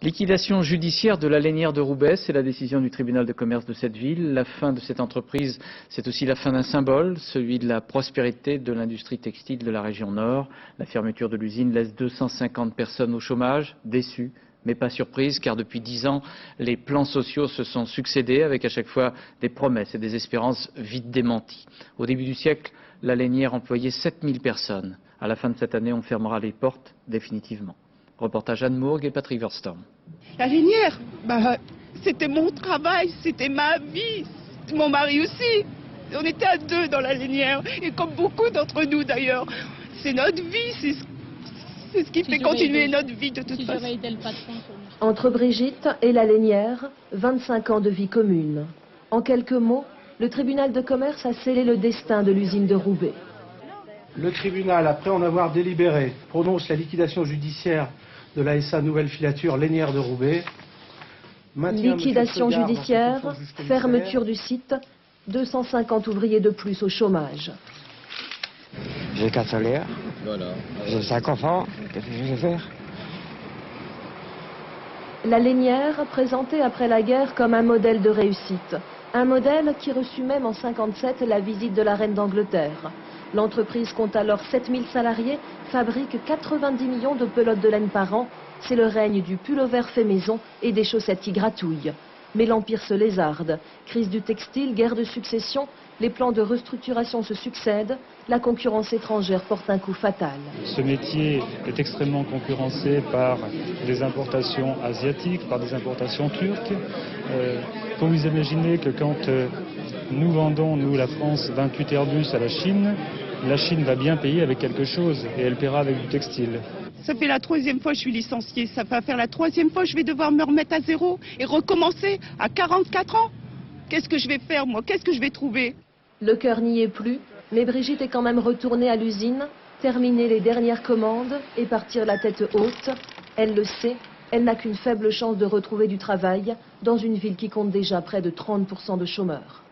Liquidation judiciaire de la lainière de Roubaix, c'est la décision du tribunal de commerce de cette ville. La fin de cette entreprise, c'est aussi la fin d'un symbole, celui de la prospérité de l'industrie textile de la région Nord. La fermeture de l'usine laisse 250 personnes au chômage, déçues, mais pas surprises, car depuis 10 ans, les plans sociaux se sont succédés avec à chaque fois des promesses et des espérances vite démenties. Au début du siècle, la lainière employait 7000 personnes. À la fin de cette année, on fermera les portes définitivement. Reportage Anne Mourgue et Patrick Verstrom. La lainière, c'était mon travail, c'était ma vie, mon mari aussi. On était à deux dans la lainière, et comme beaucoup d'entre nous d'ailleurs. C'est notre vie, c'est ce qui fait continuer notre vie de toute façon. Entre Brigitte et la lainière, 25 ans de vie commune. En quelques mots, le tribunal de commerce a scellé le destin de l'usine de Roubaix. Le tribunal, après en avoir délibéré, prononce la liquidation judiciaire de la SA Nouvelle Filature Lainière de Roubaix. Liquidation judiciaire, fermeture du site, 250 ouvriers de plus au chômage. J'ai 4 salaires, j'ai 5 enfants, qu'est-ce que je vais faire? La lainière, présentée après la guerre comme un modèle de réussite. Un modèle qui reçut même en 1957 la visite de la reine d'Angleterre. L'entreprise compte alors 7000 salariés, fabrique 90 millions de pelotes de laine par an. C'est le règne du pull-over fait maison et des chaussettes qui gratouillent. Mais l'empire se lézarde. Crise du textile, guerre de succession, les plans de restructuration se succèdent. La concurrence étrangère porte un coup fatal. Ce métier est extrêmement concurrencé par des importations asiatiques, par des importations turques. Faut vous imaginer que quand nous vendons, nous la France, 28 Airbus à la Chine va bien payer avec quelque chose et elle paiera avec du textile. Ça fait la 3e fois que je suis licenciée, ça va faire la 3e fois que je vais devoir me remettre à zéro et recommencer à 44 ans. Qu'est-ce que je vais faire moi? Qu'est-ce que je vais trouver? Le cœur n'y est plus, mais Brigitte est quand même retournée à l'usine, terminer les dernières commandes et partir la tête haute. Elle le sait, elle n'a qu'une faible chance de retrouver du travail dans une ville qui compte déjà près de 30% de chômeurs.